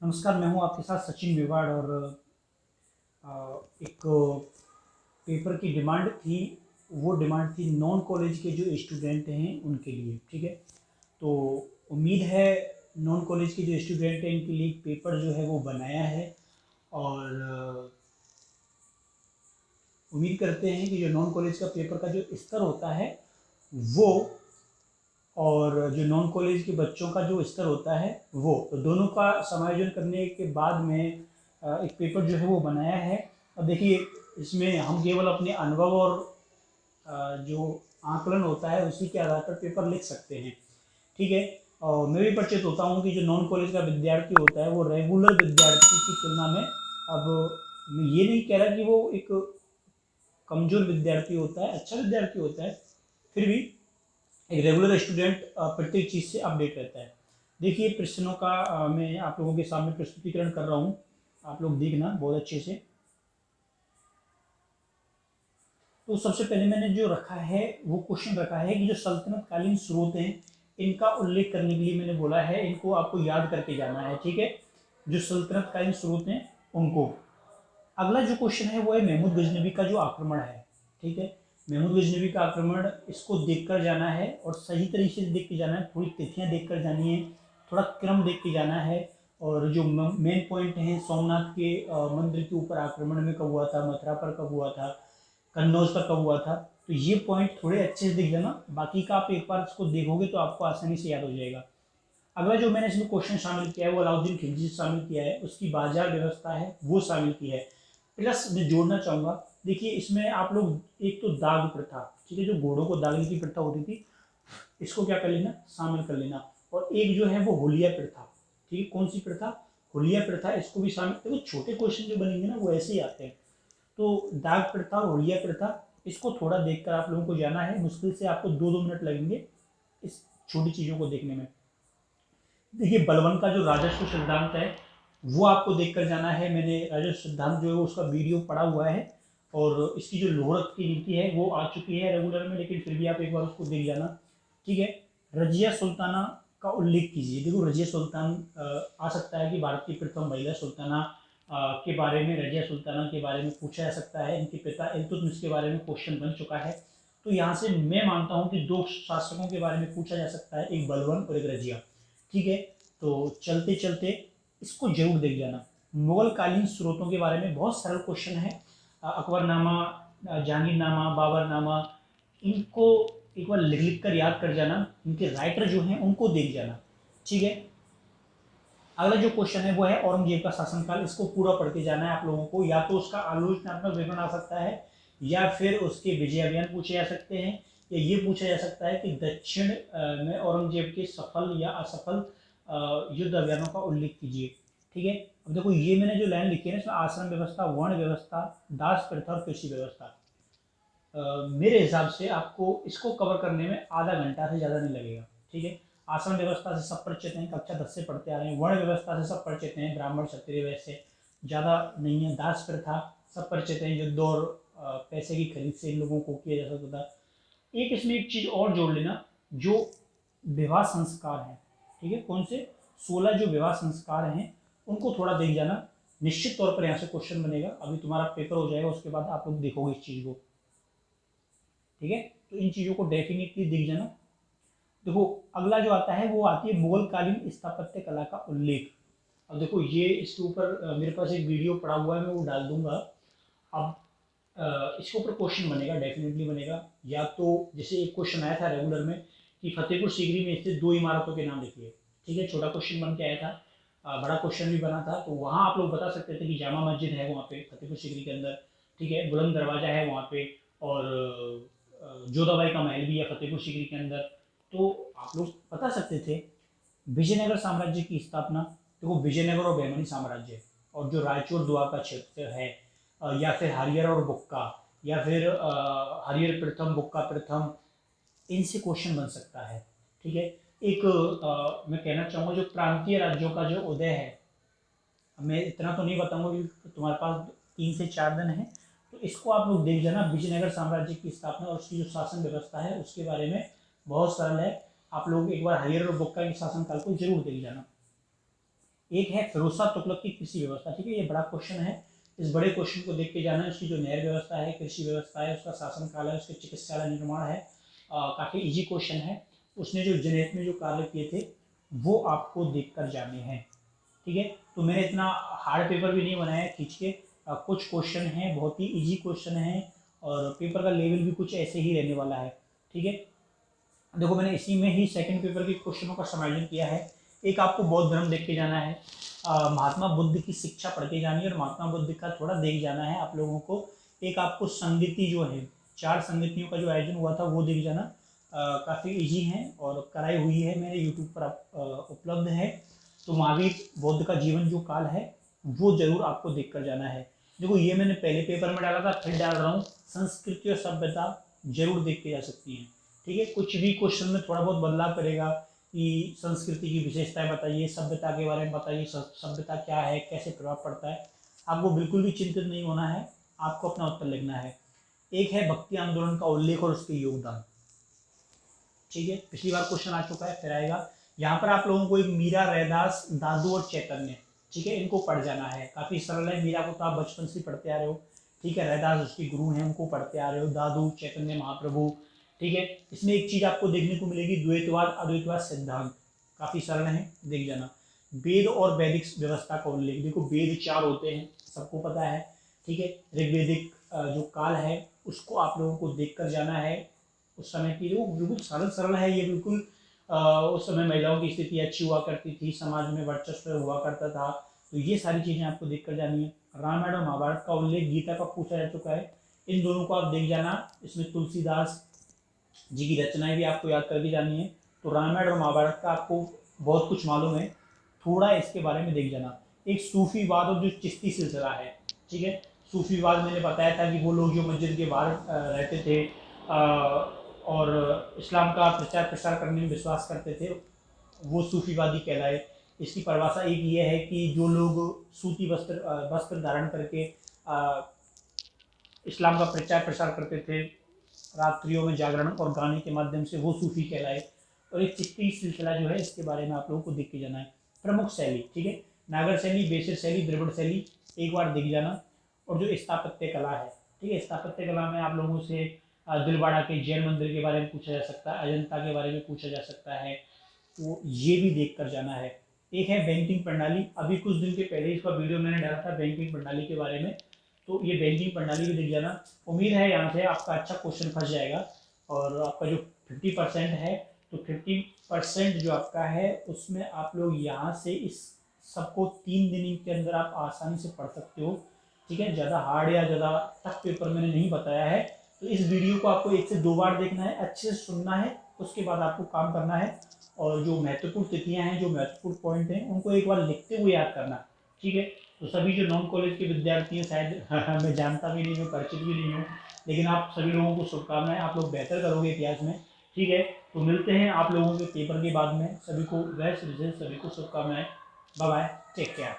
नमस्कार, मैं हूँ आपके साथ सचिन विवाड़। और एक पेपर की डिमांड थी। वो डिमांड थी नॉन कॉलेज के जो स्टूडेंट हैं उनके लिए। ठीक है, तो उम्मीद है नॉन कॉलेज के जो स्टूडेंट हैं इनके लिए एक पेपर जो है वो बनाया है। और उम्मीद करते हैं कि जो नॉन कॉलेज का पेपर का जो स्तर होता है वो, और जो नॉन कॉलेज के बच्चों का जो स्तर होता है वो, तो दोनों का समायोजन करने के बाद में एक पेपर जो है वो बनाया है। अब देखिए, इसमें हम केवल अपने अनुभव और जो आकलन होता है उसी के आधार पर पेपर लिख सकते हैं। ठीक है, और मैं भी परिचित होता हूँ कि जो नॉन कॉलेज का विद्यार्थी होता है वो रेगुलर विद्यार्थी की तुलना में, अब मैं ये नहीं कह रहा कि वो एक कमज़ोर विद्यार्थी होता है, अच्छा विद्यार्थी होता है, फिर भी एक रेगुलर स्टूडेंट प्रत्येक चीज़ से अपडेट रहता है। देखिए, प्रश्नों का मैं आप लोगों के सामने प्रस्तुतिकरण कर रहा हूँ, आप लोग देखना बहुत अच्छे से। तो सबसे पहले मैंने जो रखा है वो क्वेश्चन रखा है कि जो सल्तनत कालीन स्रोत हैं इनका उल्लेख करने के लिए मैंने बोला है, इनको आपको याद करके जाना है। ठीक है, जो सल्तनत कालीन स्रोत हैं उनको। अगला जो क्वेश्चन है वो है महमूद गजनबी का जो आक्रमण है। ठीक है, महमूद गजनबी का आक्रमण, इसको देखकर जाना है और सही तरीके से देख के जाना है, थोड़ी तिथियां देखकर जानी है, थोड़ा क्रम देख के जाना है। और जो मेन पॉइंट है, सोमनाथ के मंदिर के ऊपर आक्रमण में कब हुआ था, मथुरा पर कब हुआ था, कन्नौज पर कब हुआ था, तो ये पॉइंट थोड़े अच्छे से दिख जाना। बाकी का आप एक बार इसको देखोगे तो आपको आसानी से याद हो जाएगा। अगला जो मैंने इसमें क्वेश्चन शामिल किया है वो अलाउद्दीन खिलजी से शामिल किया है, उसकी बाजार व्यवस्था है वो शामिल की है। प्लस मैं जोड़ना चाहूँगा, देखिए इसमें आप लोग एक तो दाग प्रथा, ठीक है, जो घोड़ों को दागने की प्रथा होती थी, इसको क्या कर लेना, शामिल कर लेना। और एक जो है वो होलिया प्रथा, ठीक है, कौन सी प्रथा, होलिया प्रथा, इसको भी शामिल। देखो छोटे क्वेश्चन जो बनेंगे ना वो ऐसे ही आते हैं। तो दाग प्रथा और होलिया प्रथा, इसको थोड़ा देखकर आप लोगों को जाना है। मुश्किल से आपको 2-2 मिनट लगेंगे इस छोटी चीज़ों को देखने में। देखिए, बलवन का जो राजस्व सिद्धांत है वो आपको देखकर जाना है। मैंने राजस्व सिद्धांत जो है उसका वीडियो पड़ा हुआ है, और इसकी जो लोहरत की नीति है वो आ चुकी है रेगुलर में, लेकिन फिर भी आप एक बार उसको देख जाना। ठीक है, रजिया सुल्ताना का उल्लेख कीजिए। देखो, रजिया सुल्तान आ सकता है कि भारत की प्रथम महिला सुल्ताना के बारे में, रजिया सुल्ताना के बारे में पूछा जा सकता है। इनके पिता इल्तुतमिश के बारे में क्वेश्चन बन चुका है। तो यहाँ से मैं मानता हूँ कि दो शासकों के बारे में पूछा जा सकता है, एक बलवन और एक रजिया। ठीक है, तो चलते चलते इसको जरूर देख जाना। मुगल कालीन स्रोतों के बारे में बहुत सरल क्वेश्चन है। अकबरनामा, जहांगीरनामा, बाबरनामा, इनको एक बार लिख लिख कर याद कर जाना। इनके राइटर जो हैं उनको देख जाना। ठीक है, अगला जो क्वेश्चन है वो है औरंगजेब का शासनकाल। इसको पूरा पढ़ के जाना है आप लोगों को। या तो उसका आलोचनात्मक विवरण आ सकता है, या फिर उसके विजय अभियान पूछे जा सकते हैं, या ये पूछा जा सकता है कि दक्षिण में औरंगजेब के सफल या असफल युद्ध अभियानों का उल्लेख कीजिए। ठीक है, अब देखो ये मैंने जो लाइन लिखी है ना, इसमें आश्रम व्यवस्था, वर्ण व्यवस्था, दास प्रथा और कृषि व्यवस्था, मेरे हिसाब से आपको इसको कवर करने में आधा घंटा से ज़्यादा नहीं लगेगा। ठीक है, आश्रम व्यवस्था से सब परिचित हैं, कक्षा 10 से पढ़ते आ रहे हैं। वर्ण व्यवस्था से सब परिचित हैं, ब्राह्मण क्षत्रिय वैश्य, ज़्यादा नहीं है। दास प्रथा सब परिचित हैं, युद्ध और पैसे की खरीद से इन लोगों को किया जा सकता था। एक इसमें एक चीज़ और जोड़ लेना, जो विवाह संस्कार हैं। ठीक है, कौन से 16 जो विवाह संस्कार हैं उनको थोड़ा देख जाना। निश्चित तौर पर यहाँ से क्वेश्चन बनेगा। अभी तुम्हारा पेपर हो जाएगा, उसके बाद आप लोग देखोगे इस चीज़ को। ठीक है, तो इन चीज़ों को डेफिनेटली दिख जाना। देखो, अगला जो आता है वो आती है मुगल कालीन स्थापत्य कला का उल्लेख। अब देखो ये इसके ऊपर मेरे पास एक वीडियो पड़ा हुआ है, मैं वो डाल दूंगा। अब इसके ऊपर क्वेश्चन बनेगा, डेफिनेटली बनेगा। या तो जैसे एक क्वेश्चन आया था रेगुलर में कि फतेहपुर सीकरी में स्थित 2 इमारतों के नाम लिखिए। ठीक है, छोटा क्वेश्चन बन के आया था, बड़ा क्वेश्चन भी बना था। तो वहाँ आप लोग बता सकते थे कि जामा मस्जिद है वहाँ पे फतेहपुर सीकरी के अंदर, ठीक है, बुलंद दरवाजा है वहाँ पे, और जोधाबाई का महल भी है फतेहपुर सीकरी के अंदर। तो आप लोग बता सकते थे। विजयनगर साम्राज्य की स्थापना, देखो विजयनगर और बहमनी साम्राज्य, और जो रायचूर दुआ का क्षेत्र है, या फिर हरियर और बुक्का, या फिर हरियर प्रथम, बुक्का प्रथम, इनसे क्वेश्चन बन सकता है। ठीक है, एक मैं कहना चाहूँगा जो प्रांतीय राज्यों का जो उदय है, मैं इतना तो नहीं बताऊंगा क्योंकि तुम्हारे पास 3 से 4 दिन है। तो इसको आप लोग देख जाना, विजयनगर साम्राज्य की स्थापना और उसकी जो शासन व्यवस्था है उसके बारे में बहुत सरल है। आप लोग एक बार हरिहर और बुक्का के शासनकाल को जरूर देख जाना। एक है फिरोज शाह तुगलक की कृषि व्यवस्था, ठीक है, ये बड़ा क्वेश्चन है। इस बड़े क्वेश्चन को देख के जाना है, उसकी जो नहर व्यवस्था है, कृषि व्यवस्था है, उसका शासनकाल है, उसके चिकित्सालय निर्माण है, काफ़ी इजी क्वेश्चन है। उसने जो जनहित में जो कार्य किए थे वो आपको देख कर जाने हैं, ठीक है। तो मैंने इतना हार्ड पेपर भी नहीं बनाया खींच के, कुछ क्वेश्चन हैं बहुत ही इजी क्वेश्चन हैं और पेपर का लेवल भी कुछ ऐसे ही रहने वाला है, ठीक है। देखो मैंने इसी में ही सेकंड पेपर के क्वेश्चनों का समायोजन किया है। एक आपको बौद्ध धर्म देख के जाना है, महात्मा बुद्ध की शिक्षा पढ़ के जानी है और महात्मा बुद्ध का थोड़ा देख जाना है आप लोगों को। एक आपको संगति जो है, 4 संगतियों का जो आयोजन हुआ था वो देख जाना, काफ़ी इजी है और कराई हुई है मेरे यूट्यूब पर उपलब्ध है। तो महावीर बौद्ध का जीवन जो काल है वो जरूर आपको देख कर जाना है। देखो ये मैंने पहले पेपर में डाला था, फिर डाल रहा हूँ, संस्कृति और सभ्यता जरूर देख के जा सकती हैं, ठीक है। कुछ भी क्वेश्चन में थोड़ा बहुत बदलाव करेगा कि संस्कृति की विशेषताएं बताइए, सभ्यता के बारे में बताइए, सभ्यता क्या है, कैसे प्रभाव पड़ता है। आपको बिल्कुल भी चिंतित नहीं होना है, आपको अपना उत्तर लिखना है। एक है भक्ति आंदोलन का उल्लेख और उसके योगदान, ठीक है, पिछली बार क्वेश्चन आ चुका है, फिर आएगा। यहाँ पर आप लोगों को एक मीरा, रैदास, दादू और चैतन्य, ठीक है, इनको पढ़ जाना है। काफ़ी सरल है। मीरा को तो आप बचपन से पढ़ते आ रहे हो, ठीक है, रैदास उसके गुरु हैं, उनको पढ़ते आ रहे हो, दादू चैतन्य महाप्रभु, ठीक है। इसमें एक चीज़ आपको देखने को मिलेगी, द्वैतवाद अद्वैतवाद सिद्धांत, काफ़ी सरल है, देख जाना। वेद और वैदिक व्यवस्था का उल्लेख, देखो वेद 4 होते हैं, सबको पता है, ठीक है। ऋग्वेदिक जो काल है उसको आप लोगों को देख कर जाना है। उस समय की जो बिल्कुल सरल सरल है ये, बिल्कुल उस समय महिलाओं की स्थिति अच्छी हुआ करती थी, समाज में वर्चस्व हुआ करता था, तो ये सारी चीज़ें आपको देख कर जानी है। रामायण और महाभारत का उल्लेख गीता का पूछा जा चुका है, इन दोनों को आप देख जाना। इसमें तुलसीदास जी की रचनाएं भी आपको याद करके जानी है। तो रामायण और महाभारत का आपको बहुत कुछ मालूम है, थोड़ा इसके बारे में देख जाना। एक सूफीवाद और जो चिश्ती सिलसिला है, ठीक है, सूफीवाद मैंने बताया था कि वो लोग जो मस्जिद के बाहर रहते थे और इस्लाम का प्रचार प्रसार करने में विश्वास करते थे, वो सूफीवादी कहलाए। इसकी परिभाषा एक ये है कि जो लोग सूती वस्त्र धारण करके इस्लाम का प्रचार प्रसार करते थे, रात्रियों में जागरण और गाने के माध्यम से, वो सूफी कहलाए। और एक चिश्ती सिलसिला जो है इसके बारे में आप लोगों को देख के जाना है। प्रमुख शैली, ठीक है, नागर शैली, बेसिर शैली, द्रविड़ शैली, एक बार देख जाना। और जो स्थापत्य कला है, ठीक है, स्थापत्य कला में आप लोगों से दिलवाड़ा के जैन मंदिर के बारे में पूछा जा सकता है, अजंता के बारे में पूछा जा सकता है, तो ये भी देख कर जाना है। एक है बैंकिंग प्रणाली, अभी कुछ दिन के पहले इसका वीडियो मैंने डाला था बैंकिंग प्रणाली के बारे में, तो ये बैंकिंग प्रणाली भी देख जाना। उम्मीद है यहाँ से आपका अच्छा क्वेश्चन फंस जाएगा और आपका जो 50% है, तो 50% जो आपका है उसमें आप लोग यहाँ से इस सबको 3 दिन के अंदर आप आसानी से पढ़ सकते हो, ठीक है। ज़्यादा हार्ड या ज़्यादा टफ पेपर मैंने नहीं बताया है, तो इस वीडियो को आपको 1 से 2 बार देखना है, अच्छे से सुनना है, उसके बाद आपको काम करना है और जो महत्वपूर्ण तिथियाँ हैं, जो महत्वपूर्ण पॉइंट हैं, उनको एक बार लिखते हुए याद करना, ठीक है। तो सभी जो नॉन कॉलेज के विद्यार्थी हैं, शायद मैं जानता भी नहीं हूँ, परिचित भी नहीं हूँ, लेकिन आप सभी लोगों को शुभकामनाएं, आप लोग बेहतर करोगे इतिहास में, ठीक है। तो मिलते हैं आप लोगों के पेपर के बाद में, सभी को बेस्ट रिजल्ट, सभी को शुभकामनाएं, बाय बाय, टेक केयर।